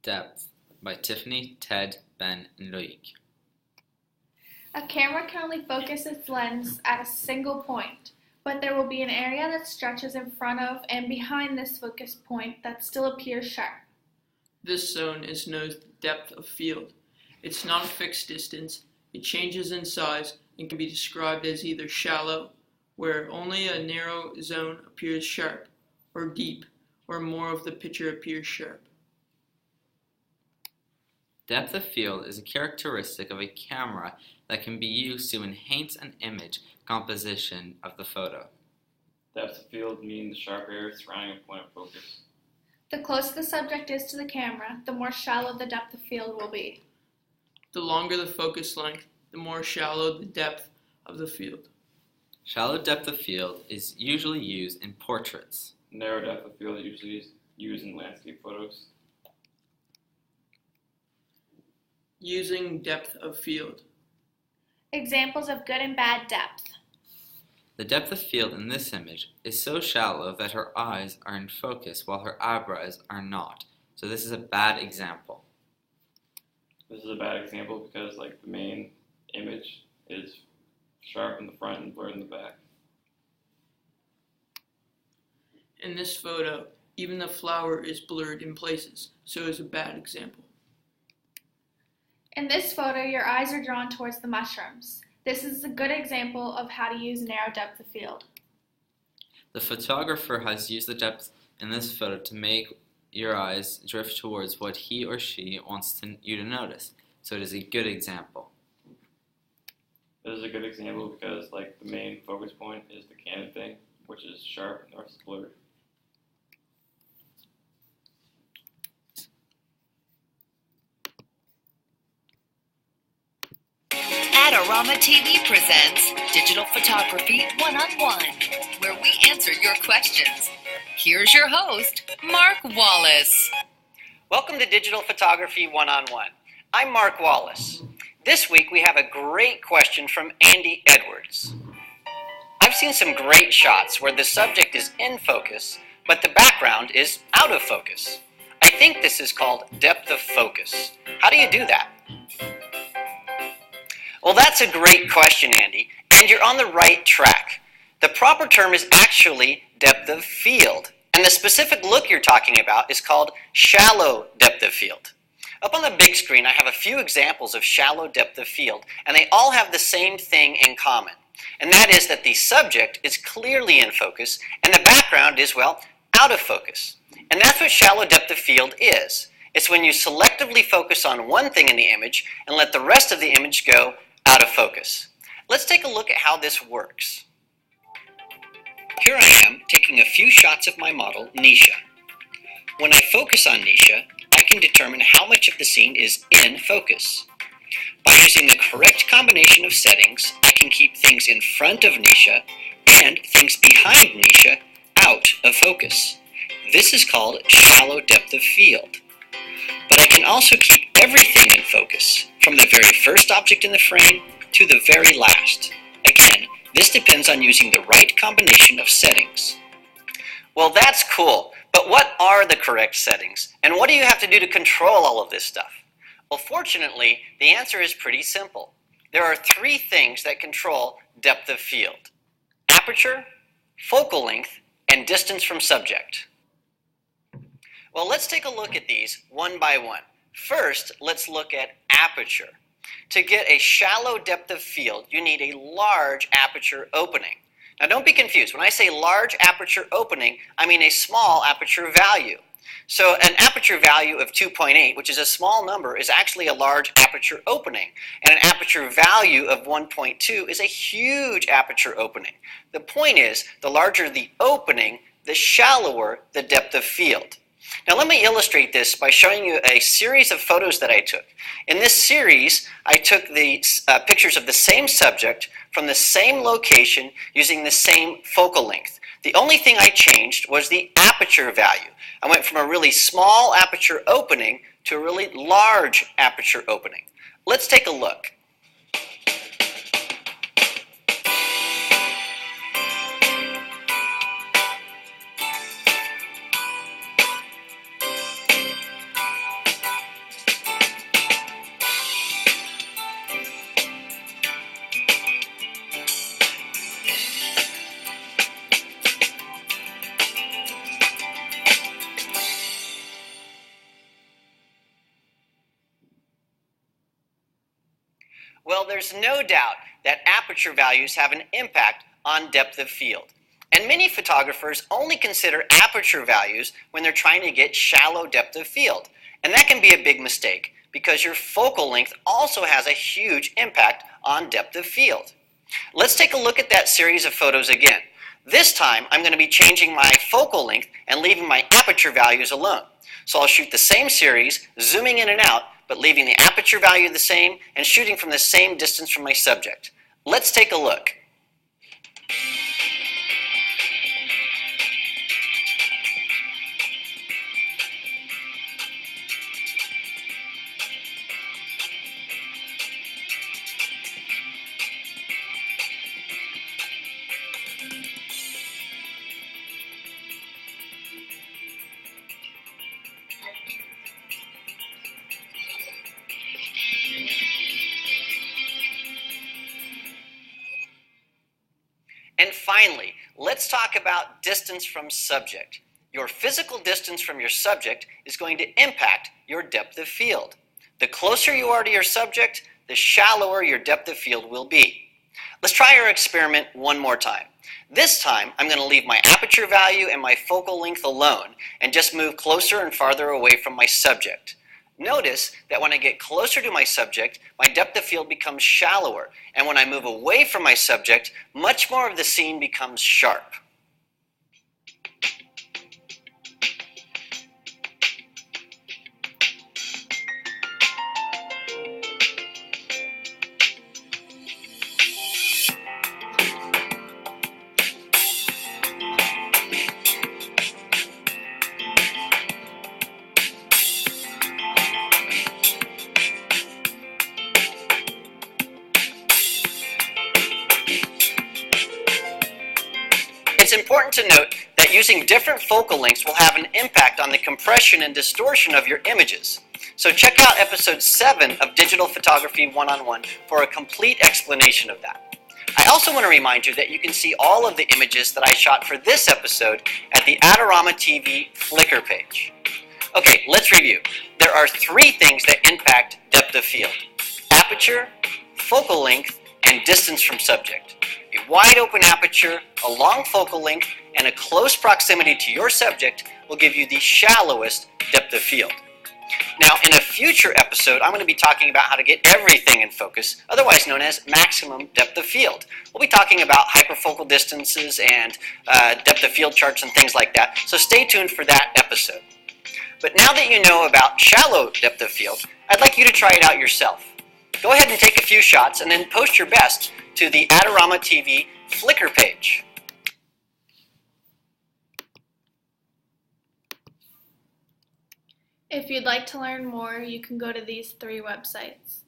Depth by Tiffany, Ted, Ben, and Loic. A camera can only focus its lens at a single point, but there will be an area that stretches in front of and behind this focus point that still appears sharp. This zone is known as the depth of field. It's not a fixed distance. It changes in size and can be described as either shallow, where only a narrow zone appears sharp, or deep, where more of the picture appears sharp. Depth of field is a characteristic of a camera that can be used to enhance an image composition of the photo. Depth of field means the sharp area surrounding a point of focus. The closer the subject is to the camera, the more shallow the depth of field will be. The longer the focus length, the more shallow the depth of the field. Shallow depth of field is usually used in portraits. Narrow depth of field usually is used in landscape photos. Using depth of field. Examples of good and bad depth. The depth of field in this image is so shallow that her eyes are in focus while her eyebrows are not. So this is a bad example. This is a bad example because the main image is sharp in the front and blurred in the back. In this photo, even the flower is blurred in places, so it's a bad example. In this photo, your eyes are drawn towards the mushrooms. This is a good example of how to use narrow depth of field. The photographer has used the depth in this photo to make your eyes drift towards what he or she wants you to notice, so it is a good example. This is a good example because the main focus point is the Canon thing, which is sharp and the rest is blurred. Adorama TV presents Digital Photography One-on-One, where we answer your questions. Here's your host, Mark Wallace. Welcome to Digital Photography One-on-One. I'm Mark Wallace. This week we have a great question from Andy Edwards. I've seen some great shots where the subject is in focus, but the background is out of focus. I think this is called depth of focus. How do you do that? Well, that's a great question, Andy, and you're on the right track. The proper term is actually depth of field, and the specific look you're talking about is called shallow depth of field. Up on the big screen, I have a few examples of shallow depth of field, and they all have the same thing in common, and that is that the subject is clearly in focus, and the background is, out of focus. And that's what shallow depth of field is. It's when you selectively focus on one thing in the image and let the rest of the image go out of focus. Let's take a look at how this works. Here I am taking a few shots of my model, Nisha. When I focus on Nisha, I can determine how much of the scene is in focus. By using the correct combination of settings, I can keep things in front of Nisha and things behind Nisha out of focus. This is called shallow depth of field. But I can also keep everything in focus, from the very first object in the frame to the very last. Again, this depends on using the right combination of settings. Well, that's cool, but what are the correct settings? And what do you have to do to control all of this stuff? Well, fortunately, the answer is pretty simple. There are three things that control depth of field: aperture, focal length, and distance from subject. Well, let's take a look at these one by one. First, let's look at aperture. To get a shallow depth of field, you need a large aperture opening. Now, don't be confused. When I say large aperture opening, I mean a small aperture value. So an aperture value of 2.8, which is a small number, is actually a large aperture opening. And an aperture value of 1.2 is a huge aperture opening. The point is, the larger the opening, the shallower the depth of field. Now let me illustrate this by showing you a series of photos that I took. In this series, I took the pictures of the same subject from the same location using the same focal length. The only thing I changed was the aperture value. I went from a really small aperture opening to a really large aperture opening. Let's take a look. Well, there's no doubt that aperture values have an impact on depth of field. And many photographers only consider aperture values when they're trying to get shallow depth of field. And that can be a big mistake because your focal length also has a huge impact on depth of field. Let's take a look at that series of photos again. This time, I'm going to be changing my focal length and leaving my aperture values alone. So I'll shoot the same series, zooming in and out, but leaving the aperture value the same and shooting from the same distance from my subject. Let's take a look. And finally, let's talk about distance from subject. Your physical distance from your subject is going to impact your depth of field. The closer you are to your subject, the shallower your depth of field will be. Let's try our experiment one more time. This time, I'm going to leave my aperture value and my focal length alone and just move closer and farther away from my subject. Notice that when I get closer to my subject, my depth of field becomes shallower, and when I move away from my subject, much more of the scene becomes sharp. It's important to note that using different focal lengths will have an impact on the compression and distortion of your images. So check out episode 7 of Digital Photography 1-on-1 for a complete explanation of that. I also want to remind you that you can see all of the images that I shot for this episode at the Adorama TV Flickr page. Okay, let's review. There are 3 things that impact depth of field: aperture, focal length, and distance from subject. A wide open aperture, a long focal length, and a close proximity to your subject will give you the shallowest depth of field. Now, in a future episode, I'm going to be talking about how to get everything in focus, otherwise known as maximum depth of field. We'll be talking about hyperfocal distances and depth of field charts and things like that, so stay tuned for that episode. But now that you know about shallow depth of field, I'd like you to try it out yourself. Go ahead and take a few shots and then post your best to the Adorama TV Flickr page. If you'd like to learn more, you can go to these 3 websites.